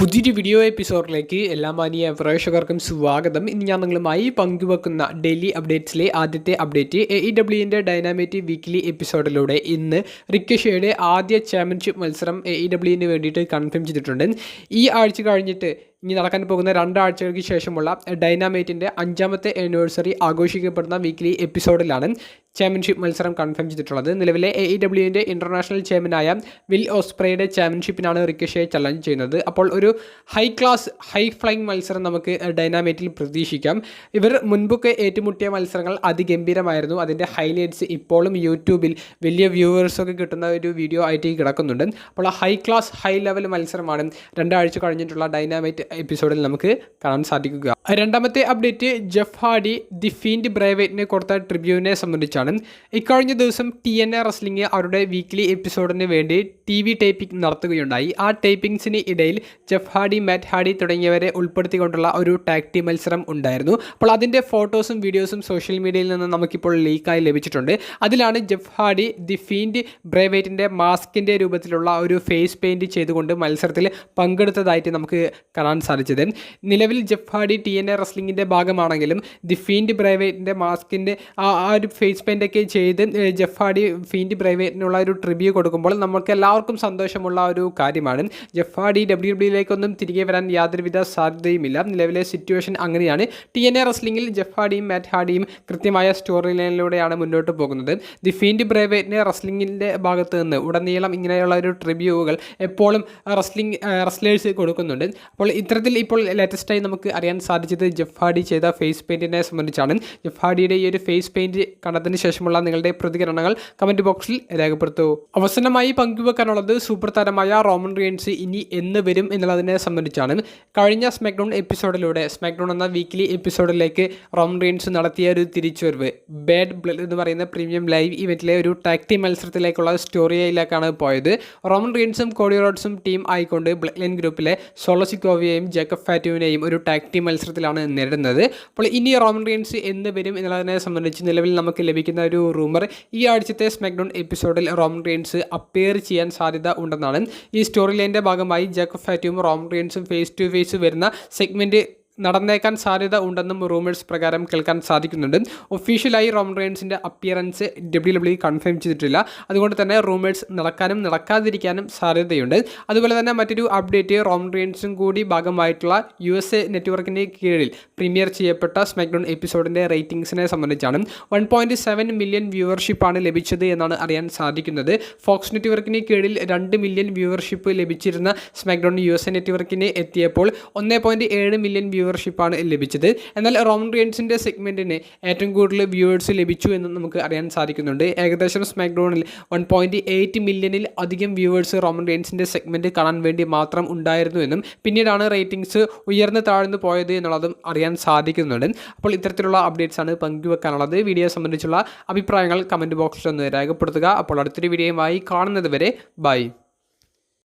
പുതിയൊരു വീഡിയോ എപ്പിസോഡിലേക്ക് എല്ലാ മാന്യ പ്രേക്ഷകർക്കും സ്വാഗതം. ഇന്ന് ഞാൻ നിങ്ങളുമായി പങ്കുവെക്കുന്ന ഡെയിലി അപ്ഡേറ്റ്സിലെ ആദ്യത്തെ അപ്ഡേറ്റ് AEWൻ്റെ ഡൈനാമൈറ്റ് വീക്ക്ലി എപ്പിസോഡിലൂടെ ഇന്ന് റിക്കോഷയുടെ ആദ്യ ചാമ്പ്യൻഷിപ്പ് മത്സരം AEWന് വേണ്ടിയിട്ട് കൺഫേം ചെയ്തിട്ടുണ്ട്. ഈ ആഴ്ച കഴിഞ്ഞിട്ട് ഇനി നടക്കാൻ പോകുന്ന 2 ആഴ്ചകൾക്ക് ശേഷമുള്ള ഡൈനാമൈറ്റിൻ്റെ 5ാമത്തെ ആനിവേഴ്സറി ആഘോഷിക്കപ്പെടുന്ന വീക്ക്ലി എപ്പിസോഡിലാണ് ചാമ്പ്യൻഷിപ്പ് മത്സരം കൺഫേം ചെയ്തിട്ടുള്ളത്. നിലവിലെ AEWൻ്റെ ഇൻ്റർനാഷണൽ ചാമ്പ്യനായ വിൽ ഓസ്പ്രേയുടെ ചാമ്പ്യൻഷിപ്പിനാണ് റിക്കോഷെ ചലഞ്ച് ചെയ്യുന്നത്. അപ്പോൾ ഒരു ഹൈ ഫ്ലൈങ് മത്സരം നമുക്ക് ഡൈനാമൈറ്റിൽ പ്രതീക്ഷിക്കാം. ഇവർ മുൻപൊക്കെ ഏറ്റുമുട്ടിയ മത്സരങ്ങൾ അതിഗംഭീരമായിരുന്നു. അതിൻ്റെ ഹൈലൈറ്റ്സ് ഇപ്പോഴും യൂട്യൂബിൽ വലിയ വ്യൂവേഴ്സൊക്കെ കിട്ടുന്ന ഒരു വീഡിയോ ആയിട്ട് കിടക്കുന്നുണ്ട്. അപ്പോൾ ഹൈ ലെവൽ മത്സരമാണ് 2 ആഴ്ച കഴിഞ്ഞിട്ടുള്ള ഡൈനാമൈറ്റ് എപ്പിസോഡിൽ നമുക്ക് കാണാൻ സാധിക്കുക. 2ാമത്തെ update Jeff Hardy the Fiend ബ്രേവൈറ്റിനെ കൊടുത്ത ട്രിബ്യൂനെ സംബന്ധിച്ചാണ്. ഇക്കഴിഞ്ഞ ദിവസം TNA റെസ്ലിംഗ് അവരുടെ വീക്ക്ലി എപ്പിസോഡിന് വേണ്ടി TV ടേപ്പിംഗ് നടത്തുകയുണ്ടായി. ആ ടേപ്പിംഗ്സിന് ഇടയിൽ ജെഫ് ഹാർഡി, മാറ്റ് ഹാർഡി തുടങ്ങിയവരെ ഉൾപ്പെടുത്തിക്കൊണ്ടുള്ള ഒരു ടാഗ് ടീം മത്സരം ഉണ്ടായിരുന്നു. അപ്പോൾ അതിൻ്റെ ഫോട്ടോസും വീഡിയോസും സോഷ്യൽ മീഡിയയിൽ നിന്ന് നമുക്കിപ്പോൾ ലീക്കായി ലഭിച്ചിട്ടുണ്ട്. അതിലാണ് ജെഫ് ഹാർഡി ദി ഫീൻഡ് ബ്രേവൈറ്റിൻ്റെ മാസ്കിൻ്റെ രൂപത്തിലുള്ള ഒരു ഫേസ് പെയിൻറ്റ് ചെയ്തുകൊണ്ട് മത്സരത്തിൽ പങ്കെടുത്തതായിട്ട് നമുക്ക് കാണാൻ സാധിച്ചത്. നിലവിൽ ജെഫ് ഹാർഡി TNA റെസ്ലിംഗിൻ്റെ ഭാഗമാണെങ്കിലും ദി ഫീൻഡ് ബ്രേവൈറ്റിൻ്റെ മാസ്കിൻ്റെ ആ ഒരു ഫേസ് പെയിൻ്റൊക്കെ ചെയ്ത് ജെഫ് ഹാർഡി ഫീൻഡ് ബ്രേവൈറ്റിനുള്ള ഒരു ട്രിബ്യൂ കൊടുക്കുമ്പോൾ നമുക്ക് എല്ലാവർക്കും സന്തോഷമുള്ള ഒരു കാര്യമാണ്. ജെഫ് ഹാർഡി WWEയിലേക്കൊന്നും തിരികെ വരാൻ യാതൊരുവിധ സാധ്യതയുമില്ല. നിലവിലെ സിറ്റുവേഷൻ അങ്ങനെയാണ്. TNA റെസ്ലിംഗിൽ ജെഫ് ഹാർഡിയും മാറ്റ് ഹാർഡിയും കൃത്യമായ സ്റ്റോറി ലൈനിലൂടെയാണ് മുന്നോട്ട് പോകുന്നത്. ദി ഫീൻഡ് ബ്രേവൈറ്റിന് റെസ്ലിംഗിൻ്റെ ഭാഗത്ത് നിന്ന് ഉടനീളം ഇങ്ങനെയുള്ള ഒരു ട്രിബ്യൂകൾ എപ്പോഴും റെസ്ലേഴ്സ് കൊടുക്കുന്നുണ്ട്. അപ്പോൾ ഇത്തരത്തിൽ ഇപ്പോൾ ലേറ്റസ്റ്റായി നമുക്ക് അറിയാൻ സാധിച്ചത് ജെഫ് ഹാർഡി ചെയ്ത ഫേസ് പെയിൻറ്റിനെ സംബന്ധിച്ചാണ്. ജെഫ് ഹാർഡിയുടെ ഈ ഒരു ഫേസ് പെയിൻറ്റ് കണ്ടതിന് ശേഷമുള്ള നിങ്ങളുടെ പ്രതികരണങ്ങൾ കമൻറ്റ് ബോക്സിൽ രേഖപ്പെടുത്തൂ. അവസാനമായി പങ്കുവെക്കാനുള്ളത് സൂപ്പർ താരമായ റോമൻ റീൻസ് ഇനി എന്ന് വരും എന്നുള്ളതിനെ സംബന്ധിച്ചാണ്. കഴിഞ്ഞ സ്മാക്ഡൗൺ എപ്പിസോഡിലൂടെ സ്മാക്ഡൗൺ എന്ന വീക്ക്ലി എപ്പിസോഡിലേക്ക് റോമൻ റീൻസ് നടത്തിയ ഒരു തിരിച്ചുവരവ് ബാഡ് ബ്ലഡ് എന്ന് പറയുന്ന പ്രീമിയം ലൈവ് ഇവൻറ്റിലെ ഒരു ടാഗ് ടീം മത്സരത്തിലേക്കുള്ള സ്റ്റോറിയിലേക്കാണ് പോയത്. റോമൻ റീൻസും കോഡി റോഡ്സും ടീം ആയിക്കൊണ്ട് ബ്ലഡ് ലൈൻ ഗ്രൂപ്പിലെ സോളോ സിക്കോവിയെയും ജേക്കബ് ഫാറ്റുവിനെയും ഒരു ടാഗ് ടീം മത്സരത്തിലാണ് നേരിടുന്നത്. അപ്പോൾ ഇനി റോമൻ റീൻസ് എന്ന് വരും എന്നുള്ളതിനെ സംബന്ധിച്ച് നിലവിൽ നമുക്ക് ലഭിക്കുന്ന ഒരു റൂമർ ഈ ആഴ്ചത്തെ സ്മാക്ഡൗൺ എപ്പിസോഡിൽ റോമൻ റീൻസ് അപ്പിയർ ചെയ്യാൻ സാധ്യത ഉണ്ടെന്നാണ്. ഈ സ്റ്റോറി ലൈൻ്റെ ഭാഗമായി ജേക്കബ് ഫാറ്റുവും റോമൻ റീൻസും ഫേസ് ടു ഫേസ് വരുന്ന സെഗ്മെൻറ്റ് നടന്നേക്കാൻ സാധ്യത ഉണ്ടെന്നും റൂമേഴ്സ് പ്രകാരം കേൾക്കാൻ സാധിക്കുന്നുണ്ട്. ഒഫീഷ്യലായി റോമൻ റീൻസിൻ്റെ അപ്പിയറൻസ് WWE കൺഫേം ചെയ്തിട്ടില്ല. അതുകൊണ്ട് തന്നെ റൂമേഴ്സ് നടക്കാനും നടക്കാതിരിക്കാനും സാധ്യതയുണ്ട്. അതുപോലെ തന്നെ മറ്റൊരു അപ്ഡേറ്റ് റോമൻ റീൻസും കൂടി ഭാഗമായിട്ടുള്ള USA നെറ്റ്വർക്കിൻ്റെ കീഴിൽ പ്രീമിയർ ചെയ്യപ്പെട്ട സ്മാക്ഡൗൺ എപ്പിസോഡിൻ്റെ റേറ്റിംഗ്സിനെ സംബന്ധിച്ചാണ്. 1.7 മില്യൺ വ്യൂവർഷിപ്പാണ് ലഭിച്ചത് എന്നാണ് അറിയാൻ സാധിക്കുന്നത്. ഫോക്സ് നെറ്റ്വർക്കിന് കീഴിൽ 2 മില്യൺ വ്യൂവർഷിപ്പ് ലഭിച്ചിരുന്ന സ്മാക്ഡൗൺ USA നെറ്റ്വർക്കിന് എത്തിയപ്പോൾ 1.7 മില്യൺ വ്യൂവർഷിപ്പാണ് ലഭിച്ചത്. എന്നാൽ റോമൻ റീൻസിൻ്റെ സെഗ്മെൻറ്റിന് ഏറ്റവും കൂടുതൽ വ്യൂവേഴ്സ് ലഭിച്ചു എന്ന് നമുക്ക് അറിയാൻ സാധിക്കുന്നുണ്ട്. ഏകദേശം സ്മാക്ഡൗണിൽ 1.8 മില്യണിൽ അധികം വ്യൂവേഴ്സ് റോമൻ റീൻസിൻ്റെ സെഗ്മെൻറ്റ് കാണാൻ വേണ്ടി മാത്രം ഉണ്ടായിരുന്നു എന്നും പിന്നീടാണ് റേറ്റിംഗ്സ് ഉയർന്ന് താഴ്ന്നു പോയത് എന്നുള്ളതും അറിയാൻ സാധിക്കുന്നുണ്ട്. അപ്പോൾ ഇത്തരത്തിലുള്ള അപ്ഡേറ്റ്സ് ആണ് പങ്കുവെക്കാനുള്ളത്. വീഡിയോ സംബന്ധിച്ചുള്ള അഭിപ്രായങ്ങൾ കമൻറ്റ് ബോക്സിൽ ഒന്ന് രേഖപ്പെടുത്തുക. അപ്പോൾ അടുത്തൊരു വീഡിയോയുമായി കാണുന്നത് വരെ ബൈ.